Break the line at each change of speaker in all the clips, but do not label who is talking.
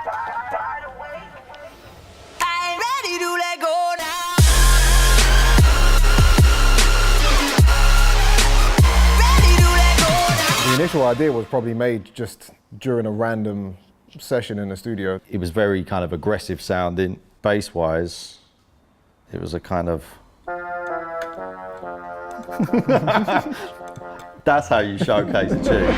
The initial idea was probably made just during a random session in the studio.
It was very kind of aggressive sounding. Bass-wise, it was a kind of... That's how you showcase a tune.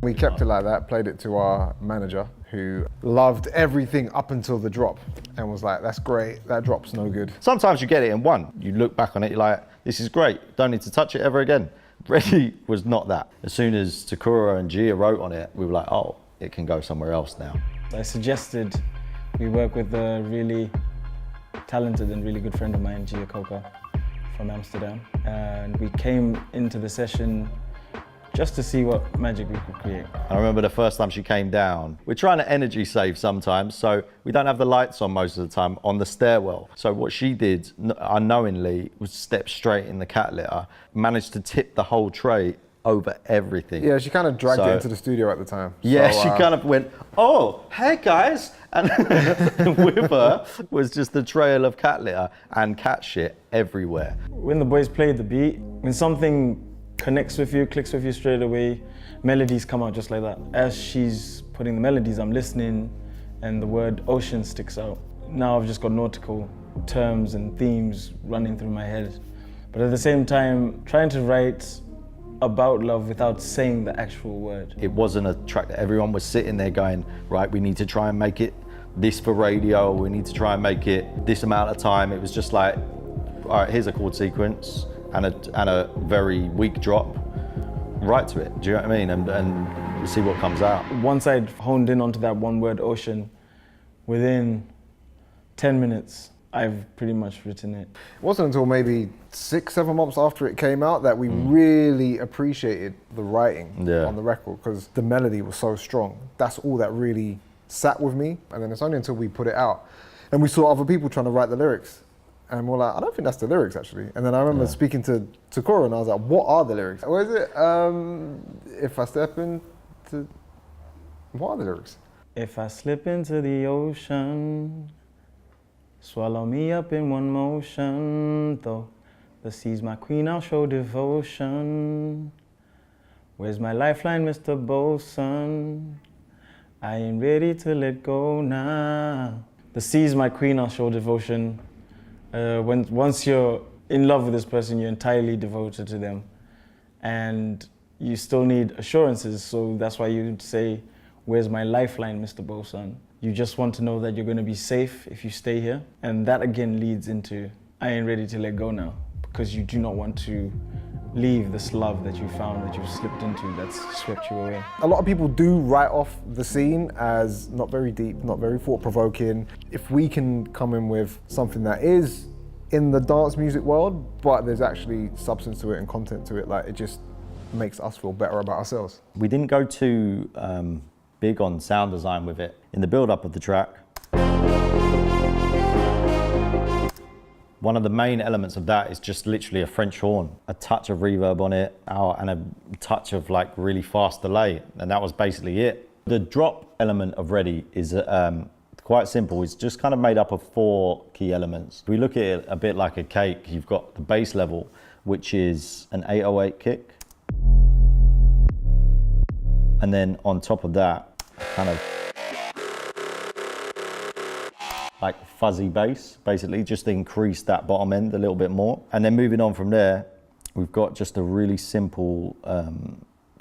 We kept it like that, played it to our manager, who loved everything up until the drop and was like, that's great, that drop's no good.
Sometimes you get it in one. You look back on it, you're like, this is great, don't need to touch it ever again. Ready was not that. As soon as Takura and Gia wrote on it, we were like, oh, it can go somewhere else now.
I suggested we work with a really talented and really good friend of mine, Gia Coca, from Amsterdam. And we came into the session just to see what magic we could create.
I remember the first time she came down. We're trying to energy save sometimes, so we don't have the lights on most of the time on the stairwell. So what she did, unknowingly, was step straight in the cat litter, managed to tip the whole tray over everything.
Yeah, she kind of dragged it into the studio at the time.
Yeah, so, she kind of went, oh, hey guys. And with her was just the trail of cat litter and cat shit everywhere.
When the boys played the beat, when something connects with you, clicks with you straight away, melodies come out just like that. As she's putting the melodies, I'm listening and the word ocean sticks out. Now I've just got nautical terms and themes running through my head. But at the same time, trying to write about love without saying the actual word.
It wasn't a track that everyone was sitting there going, right, we need to try and make it this for radio, we need to try and make it this amount of time. It was just like, all right, here's a chord sequence and a very weak drop. Write to it, do you know what I mean? And see what comes out.
Once I'd honed in onto that one word, ocean, within 10 minutes, I've pretty much written it.
It wasn't until maybe 6-7 months after it came out that we really appreciated the writing on the record, because the melody was so strong. That's all that really sat with me. And then it's only until we put it out and we saw other people trying to write the lyrics. And we're like, I don't think that's the lyrics actually. And then I remember speaking to Takura and I was like, what are the lyrics? What is it? If I step into, what are the lyrics?
If I slip into the ocean, swallow me up in one motion, though the sea's my queen, I'll show devotion. Where's my lifeline, Mr. Bosun? I ain't ready to let go now. The sea's my queen, I'll show devotion. Once you're in love with this person, you're entirely devoted to them. And you still need assurances, so that's why you'd say, where's my lifeline, Mr. Bosun? You just want to know that you're gonna be safe if you stay here. And that again leads into, I ain't ready to let go now, because you do not want to leave this love that you found, that you've slipped into, that's swept you away.
A lot of people do write off the scene as not very deep, not very thought-provoking. If we can come in with something that is in the dance music world, but there's actually substance to it and content to it, like it just makes us feel better about ourselves.
We didn't go too big on sound design with it. In the build-up of the track, one of the main elements of that is just literally a French horn, a touch of reverb on it, and a touch of like really fast delay, and that was basically it. The drop element of Ready is quite simple. It's just kind of made up of 4 key elements. If we look at it a bit like a cake, you've got the bass level, which is an 808 kick. And then on top of that, kind of like fuzzy bass, basically, just to increase that bottom end a little bit more. And then moving on from there, we've got just a really simple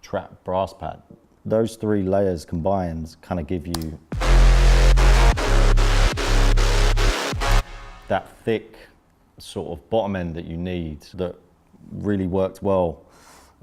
trap brass pad. Those 3 layers combined kind of give you that thick sort of bottom end that you need that really worked well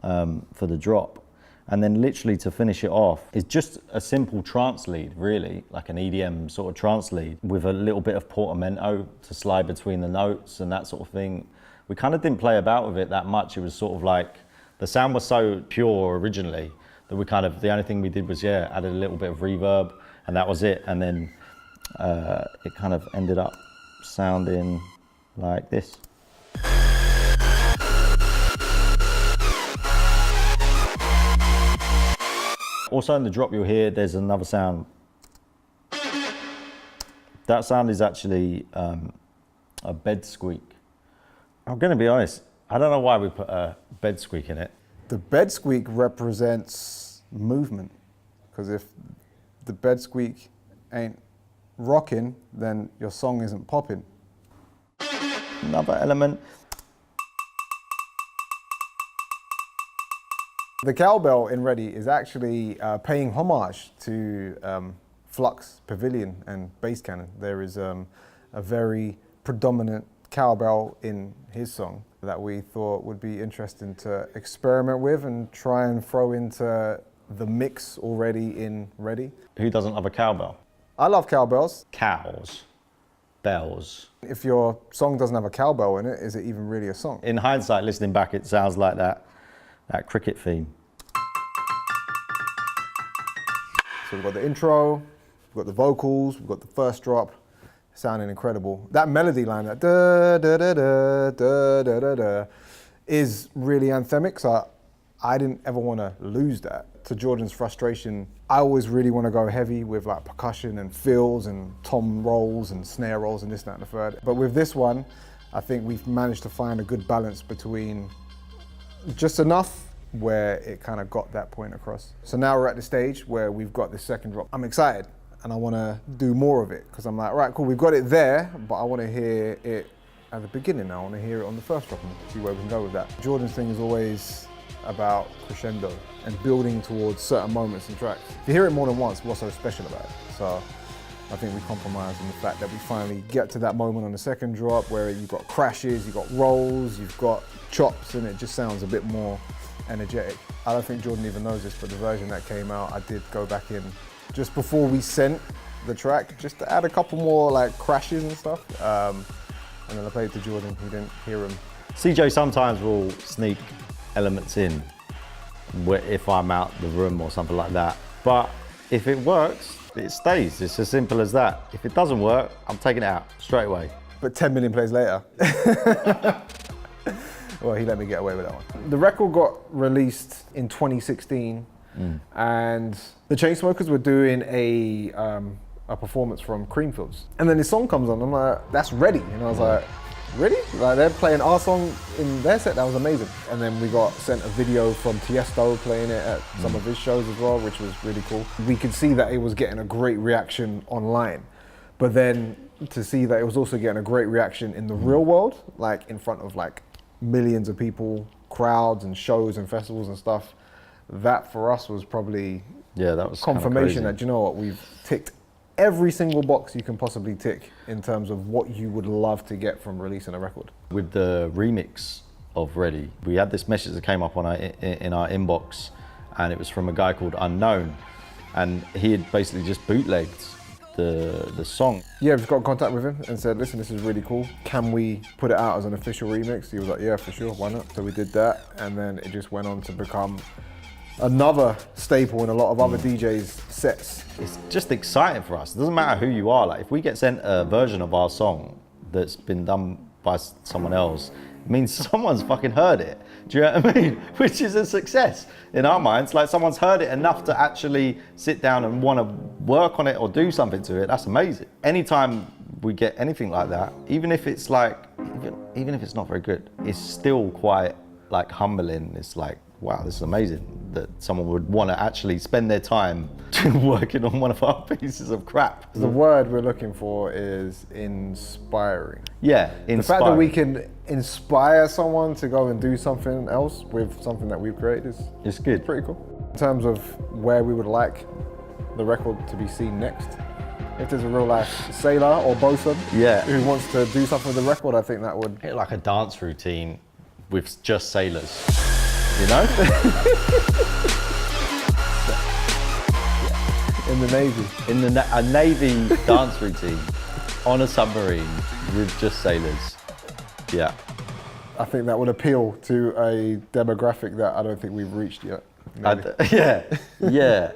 for the drop. And then literally to finish it off is just a simple trance lead, really, like an EDM sort of trance lead with a little bit of portamento to slide between the notes and that sort of thing. We kind of didn't play about with it that much. It was sort of like, the sound was so pure originally that we kind of, the only thing we did was, added a little bit of reverb and that was it. And then it kind of ended up sounding like this. Also in the drop you'll hear there's another sound. That sound is actually a bed squeak. I'm gonna be honest, I don't know why we put a bed squeak in it.
The bed squeak represents movement, because if the bed squeak ain't rocking, then your song isn't popping.
Another element.
The cowbell in Ready is actually paying homage to Flux, Pavilion and Bass Cannon. There is a very predominant cowbell in his song that we thought would be interesting to experiment with and try and throw into the mix already in Ready.
Who doesn't love a cowbell?
I love cowbells.
Cows, bells.
If your song doesn't have a cowbell in it, is it even really a song?
In hindsight, listening back, it sounds like that cricket theme.
So we've got the intro, we've got the vocals, we've got the first drop, sounding incredible. That melody line, that da da da da da da da da, is really anthemic, so I didn't ever want to lose that. To Jordan's frustration, I always really want to go heavy with like percussion and fills and tom rolls and snare rolls and this, that and the third. But with this one, I think we've managed to find a good balance between just enough where it kind of got that point across. So now we're at the stage where we've got this second drop. I'm excited and I want to do more of it because I'm like, right, cool, we've got it there, but I want to hear it at the beginning now. I want to hear it on the first drop and see where we can go with that. Jordan's thing is always about crescendo and building towards certain moments and tracks. If you hear it more than once, what's so special about it? So I think we compromise on the fact that we finally get to that moment on the second drop where you've got crashes, you've got rolls, you've got chops, and it just sounds a bit more energetic. I don't think Jordan even knows this, but the version that came out, I did go back in just before we sent the track, just to add a couple more like crashes and stuff. And then I played it to Jordan, he didn't hear them.
CJ sometimes will sneak elements in if I'm out the room or something like that. But if it works, it stays. It's as simple as that. If it doesn't work, I'm taking it out straight away.
But 10 million plays later. Well, he let me get away with that one. The record got released in 2016 and the Chainsmokers were doing a performance from Creamfields. And then this song comes on, I'm like, that's Ready. And I was like, really? Like they're playing our song in their set, that was amazing. And then we got sent a video from Tiesto playing it at some of his shows as well, which was really cool. We could see that it was getting a great reaction online, but then to see that it was also getting a great reaction in the real world, like in front of like millions of people, crowds and shows and festivals and stuff, that for us was probably
that was
confirmation that, you know what, we've ticked every single box you can possibly tick in terms of what you would love to get from releasing a record.
With the remix of Ready, we had this message that came up on in our inbox, and it was from a guy called Unknown, and he had basically just bootlegged the song.
Yeah, we've got in contact with him and said, listen, this is really cool. Can we put it out as an official remix? He was like, yeah, for sure, why not? So we did that, and then it just went on to become another staple in a lot of other DJs' sets.
It's just exciting for us. It doesn't matter who you are. Like if we get sent a version of our song that's been done by someone else, it means someone's fucking heard it. Do you know what I mean? Which is a success in our minds. Like someone's heard it enough to actually sit down and want to work on it or do something to it. That's amazing. Anytime we get anything like that, even if it's like, even if it's not very good, it's still quite like humbling. It's like, wow, this is amazing that someone would want to actually spend their time working on one of our pieces of crap.
The word we're looking for is inspiring.
Yeah, inspiring.
The fact that we can inspire someone to go and do something else with something that we've created
it's good.
Pretty cool. In terms of where we would like the record to be seen next, if there's a real life sailor or bosun who wants to do something with the record, I think that would...
Hit like a dance routine with just sailors. You know?
In the Navy.
A Navy dance routine on a submarine with just sailors. Yeah.
I think that would appeal to a demographic that I don't think we've reached yet.
Yeah.